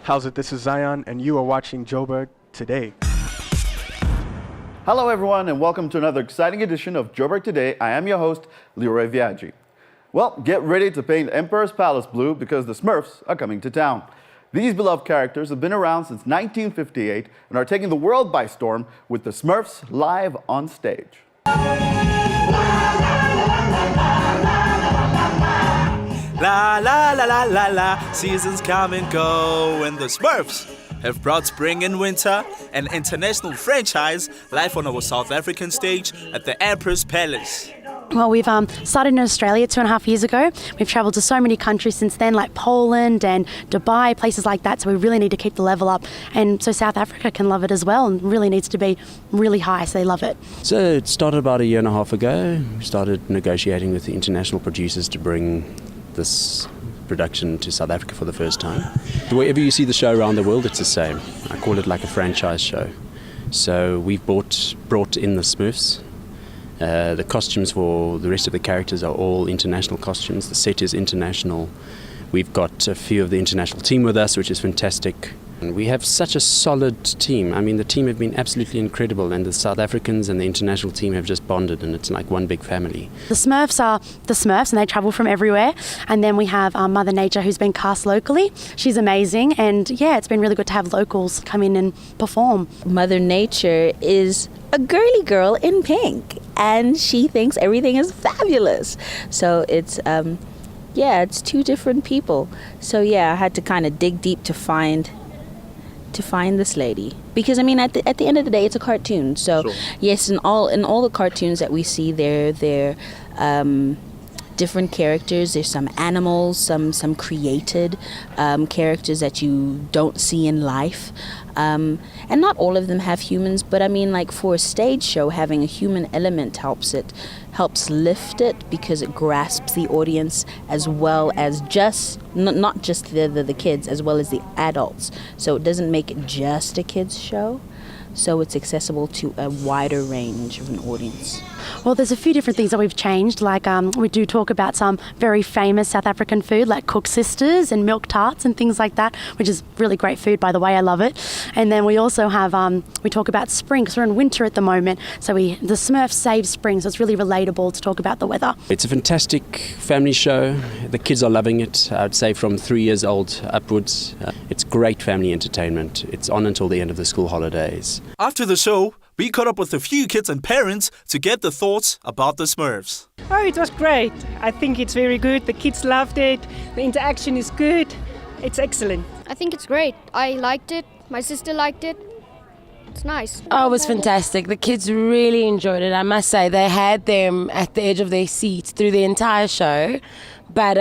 How's it? This is Zion, and you are watching Joburg Today. Hello, everyone, and welcome to another exciting edition of Joburg Today. I am your host, Leroy Viaggi. Well, get ready to paint Emperor's Palace blue because the Smurfs are coming to town. These beloved characters have been around since 1958 and are taking the world by storm with the Smurfs live on stage. La la la la la la, seasons come and go, and the Smurfs have brought spring and winter, an international franchise, live on our South African stage at the Emperor's Palace. Well, we've started in Australia 2.5 years ago. We've travelled to so many countries since then, like Poland and Dubai, places like that. So we really need to keep the level up. And so South Africa can love it as well, and really needs to be really high, so they love it. So it started about 1.5 years ago. We started negotiating with the international producers to bring this production to South Africa for the first time. Wherever you see the show around the world, it's the same. I call it like a franchise show. So we've brought in the Smurfs. The costumes for the rest of the characters are all international costumes. The set is international. We've got a few of the international team with us, which is fantastic. And we have such a solid team. I mean, the team have been absolutely incredible, and the South Africans and the international team have just bonded, and it's like one big family. The Smurfs are the Smurfs, and they travel from everywhere. And then we have Mother Nature, who's been cast locally. She's amazing, and yeah, it's been really good to have locals come in and perform. Mother Nature is a girly girl in pink, and she thinks everything is fabulous. So it's it's two different people. So yeah, I had to kind of dig deep to find this lady, because I mean at the end of the day, it's a cartoon. So sure. Yes, in all the cartoons that we see, they're different characters. There's some animals, some created characters that you don't see in life, and not all of them have humans. But I mean, like for a stage show, having a human element helps lift it, because it grasps the audience as well as just not just the kids, as well as the adults. So it doesn't make it just a kids show. So it's accessible to a wider range of an audience. Well, there's a few different things that we've changed. Like we do talk about some very famous South African food, like Cook Sisters and milk tarts and things like that, which is really great food, by the way. I love it. And then we also have we talk about spring, because we're in winter at the moment. So the Smurfs save spring, so it's really relatable to talk about the weather. It's a fantastic family show. The kids are loving it. I'd say from 3 years old upwards. It's great family entertainment. It's on until the end of the school holidays. After the show, we caught up with a few kids and parents to get their thoughts about the Smurfs. Oh, it was great. I think it's very good. The kids loved it. The interaction is good. It's excellent. I think it's great. I liked it. My sister liked it. It's nice. Oh, it was fantastic. The kids really enjoyed it. I must say, they had them at the edge of their seats through the entire show. But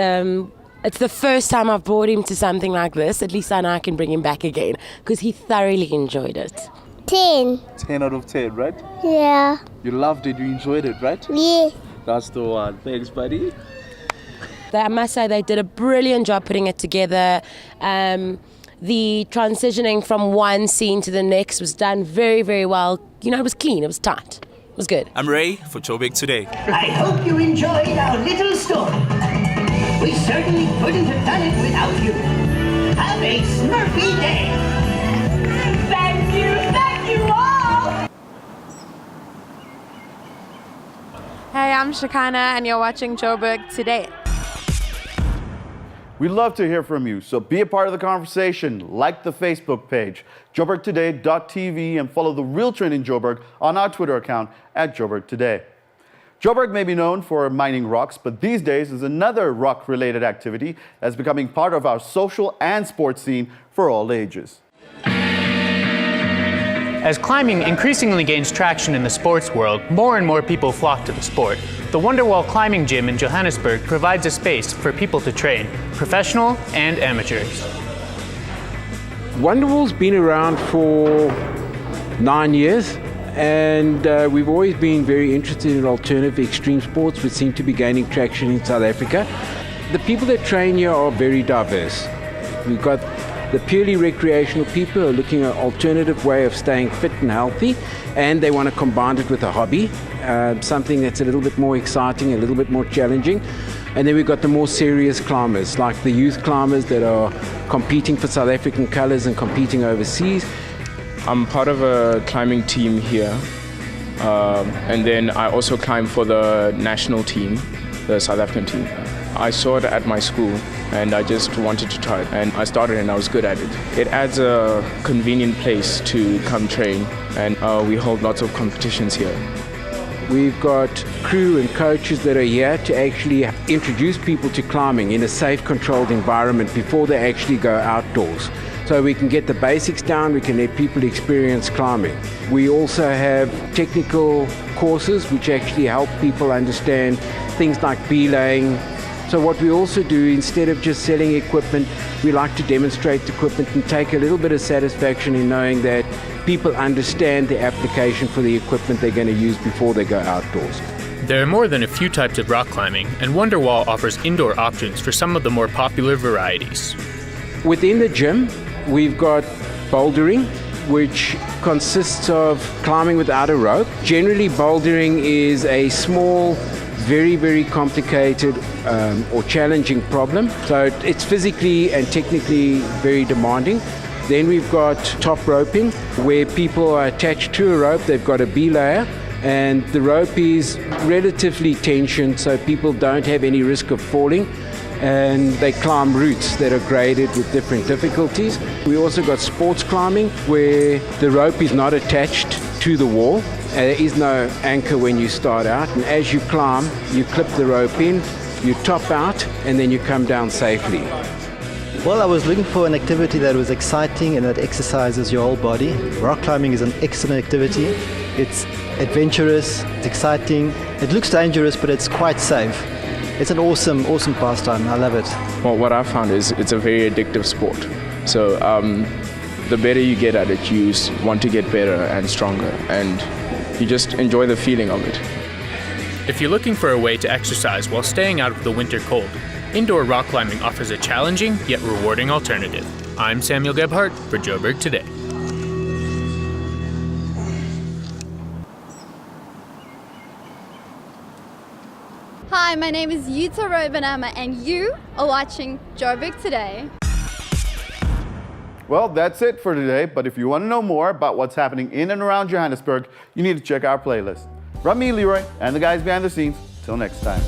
it's the first time I've brought him to something like this. At least I know I can bring him back again, because he thoroughly enjoyed it. 10. 10 out of 10, right? Yeah. You loved it, you enjoyed it, right? Yeah. That's the one. Thanks, buddy. I must say they did a brilliant job putting it together. The transitioning from one scene to the next was done very, very well. You know, it was clean, it was tight. It was good. I'm Ray for Joburg Today. I hope you enjoyed our little story. We certainly couldn't have done it without you. Have a Smurfy day. Thank you all. Hey, I'm Shakana, and you're watching Joburg Today. We'd love to hear from you, so be a part of the conversation. Like the Facebook page, joburgtoday.tv, and follow the real trend in Joburg on our Twitter account @JoburgToday. Joburg may be known for mining rocks, but these days is another rock-related activity that's becoming part of our social and sports scene for all ages. As climbing increasingly gains traction in the sports world, more and more people flock to the sport. The Wonderwall Climbing Gym in Johannesburg provides a space for people to train, professional and amateurs. Wonderwall's been around for 9 years, and we've always been very interested in alternative extreme sports, which seem to be gaining traction in South Africa. The people that train here are very diverse. We've got the purely recreational people who are looking at an alternative way of staying fit and healthy, and they want to combine it with a hobby, something that's a little bit more exciting, a little bit more challenging. And then we've got the more serious climbers, like the youth climbers that are competing for South African colours and competing overseas. I'm part of a climbing team here. And then I also climb for the national team, the South African team. I saw it at my school and I just wanted to try it. And I started and I was good at it. It adds a convenient place to come train, and we hold lots of competitions here. We've got crew and coaches that are here to actually introduce people to climbing in a safe, controlled environment before they actually go outdoors. So we can get the basics down, we can let people experience climbing. We also have technical courses which actually help people understand things like belaying. So what we also do, instead of just selling equipment, we like to demonstrate the equipment and take a little bit of satisfaction in knowing that people understand the application for the equipment they're going to use before they go outdoors. There are more than a few types of rock climbing, and Wonderwall offers indoor options for some of the more popular varieties. Within the gym, we've got bouldering, which consists of climbing without a rope. Generally, bouldering is a small, very, very complicated or challenging problem. So it's physically and technically very demanding. Then we've got top roping, where people are attached to a rope. They've got a belayer, and the rope is relatively tensioned so people don't have any risk of falling. And they climb routes that are graded with different difficulties. We also got sports climbing, where the rope is not attached to the wall. There is no anchor when you start out, and as you climb, you clip the rope in, you top out, and then you come down safely. Well, I was looking for an activity that was exciting and that exercises your whole body. Rock climbing is an excellent activity. It's adventurous, it's exciting, it looks dangerous, but it's quite safe. It's an awesome pastime. I love it. Well, what I found is it's a very addictive sport. So the better you get at it, you want to get better and stronger, and you just enjoy the feeling of it. If you're looking for a way to exercise while staying out of the winter cold, indoor rock climbing offers a challenging yet rewarding alternative. I'm Samuel Gebhardt for Joburg Today. Hi, my name is Yuta Robanama and you are watching Joburg Today. Well, that's it for today, but if you want to know more about what's happening in and around Johannesburg, you need to check our playlist. From me, Leroy, and the guys behind the scenes. Till next time.